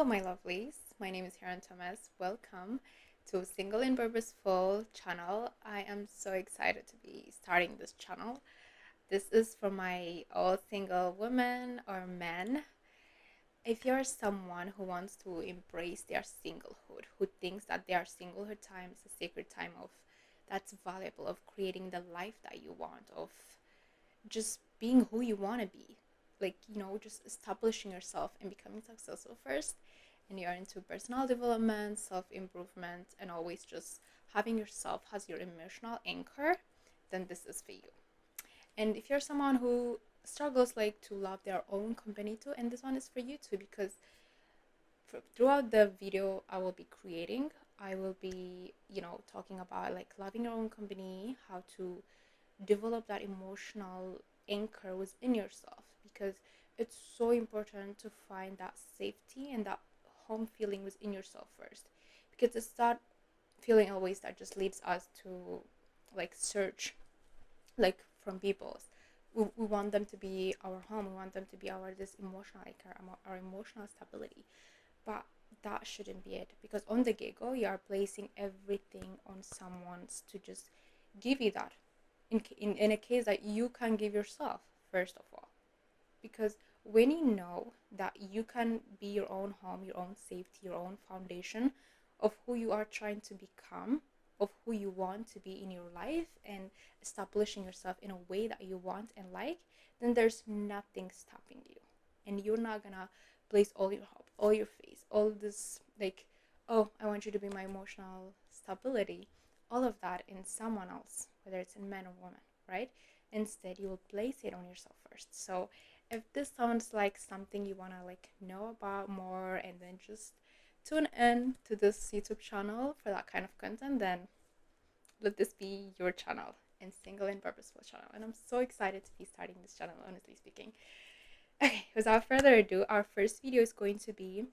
Hello, my lovelies. My name is Heron Thomas. Welcome to Single and Purposeful channel. I am so excited to be starting this channel. This is for my all single women or men. If you're someone who wants to embrace their singlehood, who thinks that their singlehood time is a sacred time of that's valuable, of creating the life that you want, of just being who you want to be, like, just establishing yourself and becoming successful first, and you're into personal development, self-improvement, and always just having yourself as your emotional anchor, then this is for you. And if you're someone who struggles like to love their own company too, and this one is for you too, because throughout the video I will be creating, I will be talking about like loving your own company, how to develop that emotional anchor within yourself, because it's so important to find that safety and that home feeling within yourself first, because it's that feeling always that just leads us to like search like from people's. We want them to be our home, we want them to be our this emotional anchor, our emotional stability, but that shouldn't be it, because on the get-go you are placing everything on someone's to just give you that in a case that you can give yourself first of all. Because when you know that you can be your own home, your own safety, your own foundation of who you are trying to become, of who you want to be in your life, and establishing yourself in a way that you want and like, then there's nothing stopping you. And you're not gonna place all your hope, all your faith, all this like, oh, I want you to be my emotional stability, all of that in someone else, whether it's in man or woman, right? Instead, you will place it on yourself first. So if this sounds like something you want to like know about more, and then just tune in to this YouTube channel for that kind of content, then let this be your channel, and Single and Purposeful channel. And I'm so excited to be starting this channel, honestly speaking. Okay, without further ado, our first video is going to be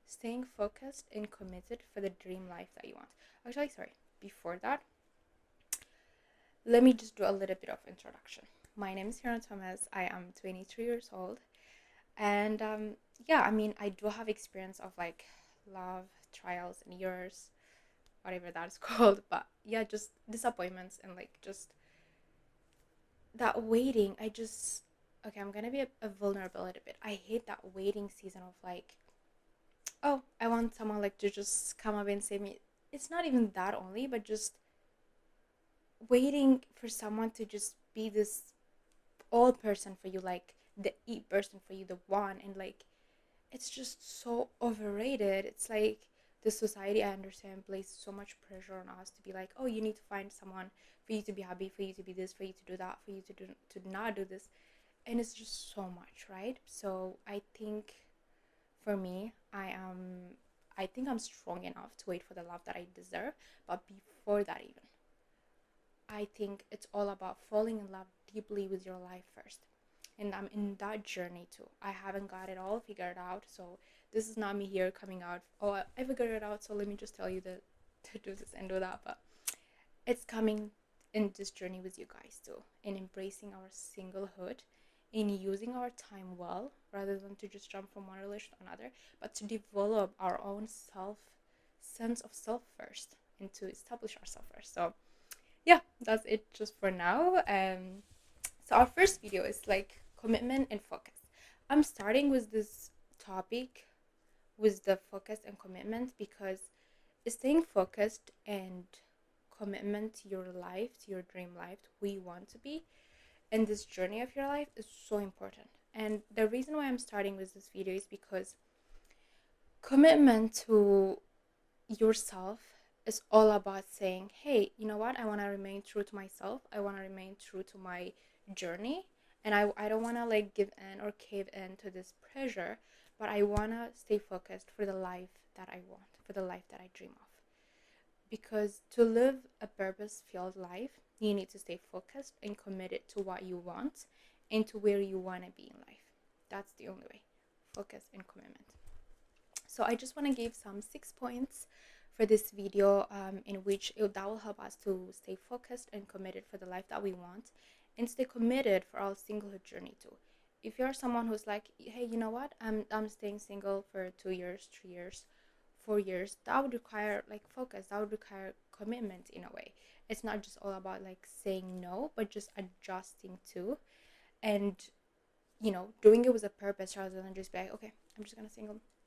staying focused and committed for the dream life that you want. Actually, sorry, before that, let me just do a little bit of introduction. My name is Hannah Thomas. I am 23 years old, and yeah, I mean, I do have experience of like love trials and years, whatever that's called, but yeah, just disappointments and like just that waiting. Okay, I'm gonna be a vulnerable a little bit. I hate that waiting season of like, oh, I want someone like to just come up and save me. It's not even that only, but just waiting for someone to just be this all person for you, like the person for you, the one, and like it's just so overrated. It's like the society, I understand, places so much pressure on us to be like, oh, you need to find someone for you to be happy, for you to be this, for you to do that, for you to not do this, and it's just so much, right? So I think for me, I think I'm strong enough to wait for the love that I deserve, but before that even, I think it's all about falling in love deeply with your life first. And I'm in that journey too. I haven't got it all figured out. So this is not me here coming out, oh, I figured it out, so let me just tell you that to do this and do that. But it's coming in this journey with you guys too, in embracing our singlehood, in using our time well, rather than to just jump from one relation to another, but to develop our own sense of self first, and to establish ourselves first. So yeah, that's it just for now. So our first video is like commitment and focus. I'm starting with this topic with the focus and commitment because staying focused and commitment to your life, to your dream life, to who you want to be, and this journey of your life is so important. And the reason why I'm starting with this video is because commitment to yourself is all about saying, hey, you know what, I want to remain true to myself, I want to remain true to my journey, and I don't want to like give in or cave in to this pressure, but I want to stay focused for the life that I want, for the life that I dream of. Because to live a purpose filled life, you need to stay focused and committed to what you want and to where you want to be in life. That's the only way. Focus and commitment. So I just want to give some 6 points for this video, in which that will help us to stay focused and committed for the life that we want, and stay committed for our singlehood journey too. if you're someone who's like, hey, you know what, I'm staying single for 2 years, 3 years, 4 years, that would require like focus, that would require commitment in a way. It's not just all about like saying no, but just adjusting to, and doing it with a purpose rather than just be like, okay, I'm just gonna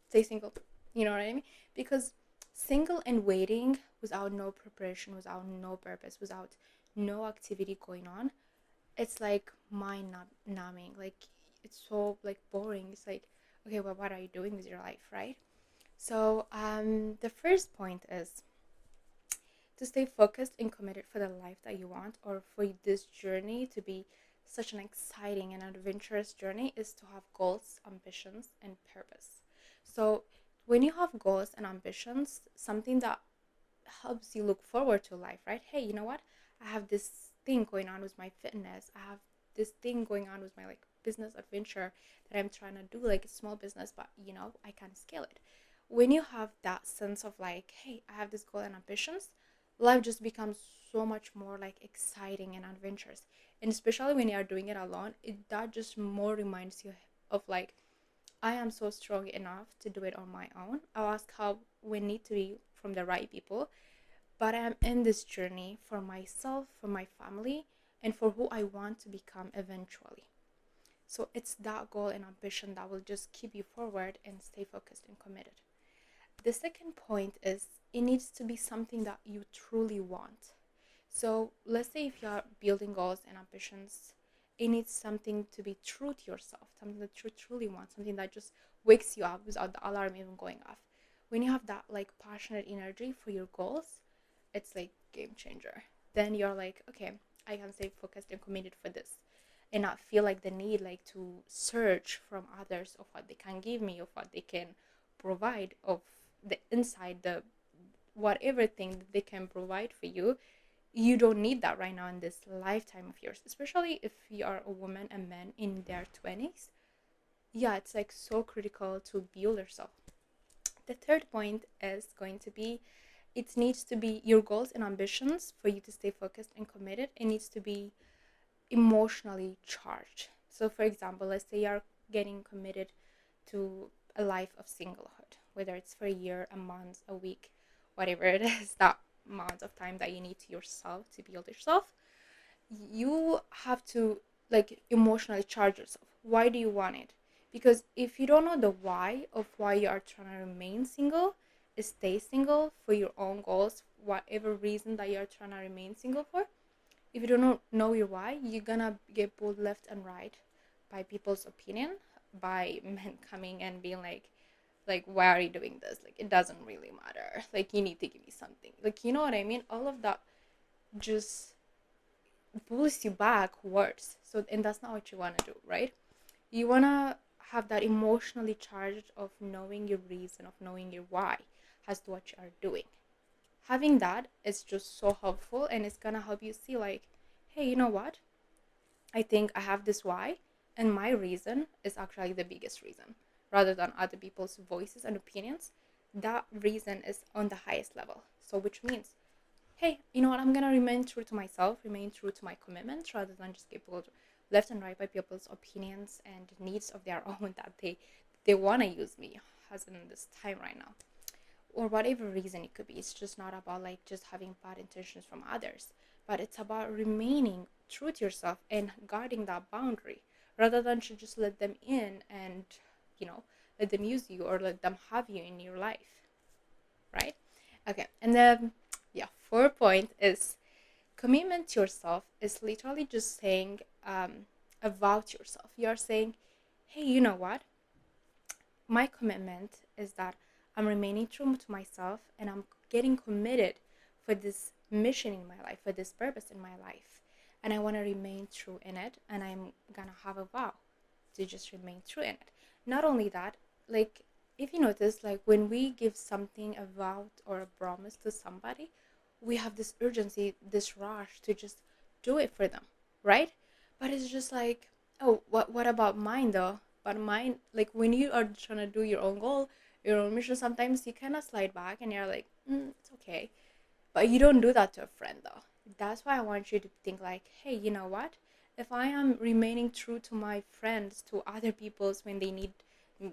stay single. You know what I mean? Because single and waiting without no preparation, without no purpose, without no activity going on, it's like mind numbing. Like it's so like boring. It's like, okay, well, what are you doing with your life, right? So the first point is to stay focused and committed for the life that you want, or for this journey to be such an exciting and adventurous journey, is to have goals, ambitions, and purpose. So when you have goals and ambitions, something that helps you look forward to life, right? Hey, you know what? I have this thing going on with my fitness. I have this thing going on with my like business adventure that I'm trying to do, like a small business, but I can scale it. When you have that sense of like, hey, I have this goal and ambitions, life just becomes so much more like exciting and adventurous. And especially when you are doing it alone, that just more reminds you of like, I am so strong enough to do it on my own. I'll ask help when need to be from the right people, but I'm in this journey for myself, for my family, and for who I want to become eventually. So it's that goal and ambition that will just keep you forward and stay focused and committed. The second point is it needs to be something that you truly want. So let's say if you are building goals and ambitions, it needs something to be true to yourself, something that you truly want, something that just wakes you up without the alarm even going off. When you have that like passionate energy for your goals, it's like game changer. Then you're like, okay, I can stay focused and committed for this, and not feel like the need like to search from others of what they can give me, of what they can provide, of the inside, the whatever thing that they can provide for you. You don't need that right now in this lifetime of yours, especially if you are a woman and man in their 20s. Yeah, it's like so critical to build yourself. The third point is going to be, it needs to be your goals and ambitions for you to stay focused and committed. It needs to be emotionally charged. So for example, let's say you're getting committed to a life of singlehood, whether it's for a year, a month, a week, whatever it is, that amount of time that you need to yourself to build yourself. You have to like emotionally charge yourself. Why do you want it? Because if you don't know the why of why you are trying to remain single, stay single for your own goals, whatever reason that you're trying to remain single for, if you don't know your why, you're gonna get pulled left and right by people's opinion, by men coming and being like, why are you doing this? Like, it doesn't really matter. Like, you need to give me something. Like, you know what I mean? All of that just pulls you back worse. So, and that's not what you want to do, right? You want to have that emotionally charged of knowing your reason, of knowing your why as to what you are doing. Having that is just so helpful, and it's gonna help you see like, hey, you know what, I think I have this why, and my reason is actually the biggest reason, rather than other people's voices and opinions. That reason is on the highest level. So which means, hey, you know what, I'm gonna remain true to myself, remain true to my commitments, rather than just get pulled left and right by people's opinions and needs of their own that they want to use me as in this time right now, or whatever reason it could be. It's just not about like just having bad intentions from others, but it's about remaining true to yourself and guarding that boundary, rather than to just let them in and you know let them use you or let them have you in your life, right? Okay, and then yeah, 4 point is commitment to yourself is literally just saying a vow to yourself. You're saying, hey, you know what, my commitment is that I'm remaining true to myself, and I'm getting committed for this mission in my life, for this purpose in my life. And I want to remain true in it, and I'm gonna have a vow to just remain true in it. Not only that, like if you notice, like when we give something a vow or a promise to somebody, we have this urgency, this rush to just do it for them, right? But it's just like, oh, what about mine though? But mine, like when you are trying to do your own goal, your own mission, sometimes you kind of slide back and you're like, it's okay. But you don't do that to a friend though. That's why I want you to think like, hey, you know what? if I am remaining true to my friends, to other people's when they need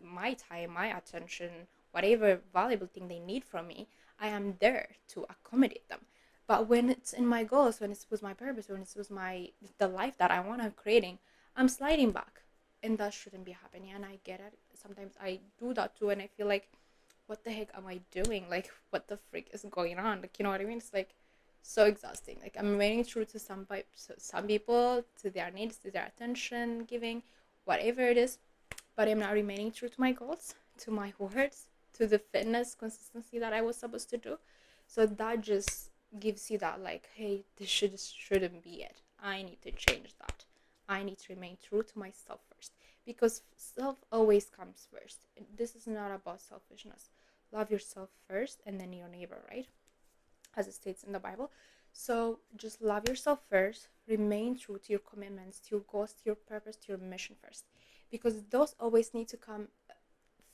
my time, my attention, whatever valuable thing they need from me, I am there to accommodate them. But when it's in my goals, when it was my purpose, when it was the life that I want to creating, I'm sliding back, and that shouldn't be happening. And I get it. Sometimes I do that too, and I feel like, what the heck am I doing? Like, what the freak is going on? Like, you know what I mean? It's like so exhausting. Like, I'm remaining true to some people, to their needs, to their attention giving, whatever it is, but I'm not remaining true to my goals, to my words, to the fitness consistency that I was supposed to do. So that just gives you that, like, hey, this shouldn't be it. I need to change that. I need to remain true to myself first, because self always comes first. This is not about selfishness. Love yourself first and then your neighbor, right? As it states in the Bible. So just love yourself first, remain true to your commitments, to your goals, to your purpose, to your mission first, because those always need to come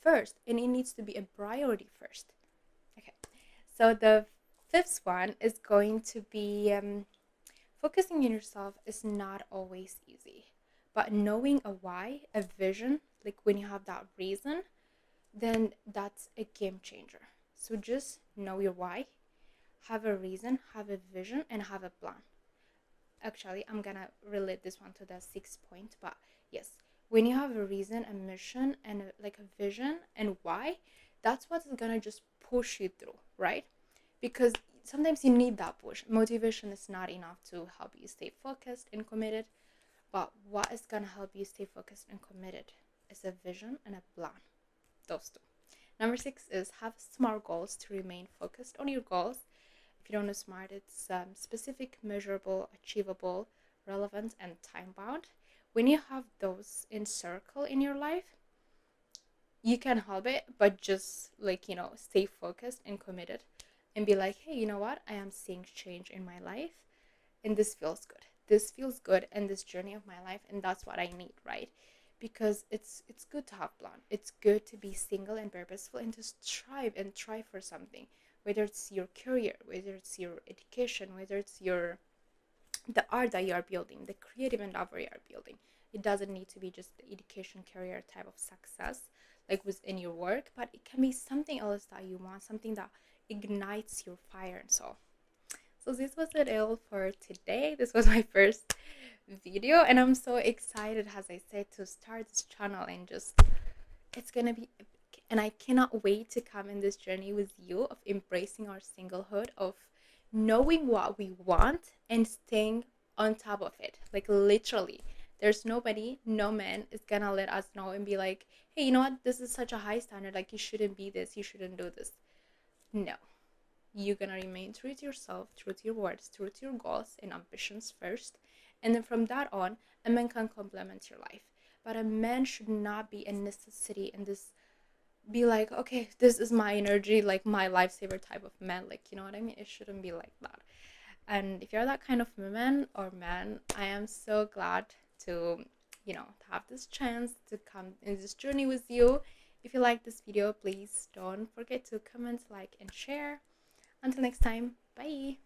first, and it needs to be a priority first. Okay, so the fifth one is going to be focusing on yourself is not always easy, but knowing a why, a vision, like when you have that reason, then that's a game changer. So just know your why, have a reason, have a vision, and have a plan. Actually, I'm gonna relate this one to the 6th point, but yes, when you have a reason, a mission, and like a vision and why, that's what's gonna just push you through, right? Because sometimes you need that push. Motivation is not enough to help you stay focused and committed, but what is gonna help you stay focused and committed is a vision and a plan. Those two. Number 6 is have SMART goals to remain focused on your goals. If you don't know SMART, it's specific, measurable, achievable, relevant, and time bound. When you have those in circle in your life, you can help it, but just like, stay focused and committed and be like, hey, you know what? I am seeing change in my life, and this feels good. This feels good in this journey of my life, and that's what I need, right? Because it's good to have plan. It's good to be single and purposeful and to strive and try for something, whether it's your career, whether it's your education, whether it's the art that you are building, the creative endeavor you are building. It doesn't need to be just the education career type of success like within your work, but it can be something else that you want, something that ignites your fire and soul. So this was it all for today. This was my first video, and I'm so excited, as I said, to start this channel, and just it's gonna be, and I cannot wait to come in this journey with you of embracing our singlehood, of knowing what we want and staying on top of it. Like, literally, there's nobody, no man is gonna let us know and be like, hey, you know what, this is such a high standard, like you shouldn't be this, you shouldn't do this. No, you're gonna remain true to yourself, true to your words, true to your goals and ambitions first, and then from that on, a man can complement your life. But a man should not be a necessity in this, be like, okay, this is my energy, like my lifesaver type of man, like, you know what I mean? It shouldn't be like that. And if you're that kind of woman or man, I am so glad to, to have this chance to come in this journey with you. If you like this video, please don't forget to comment, like, and share. Until next time, bye.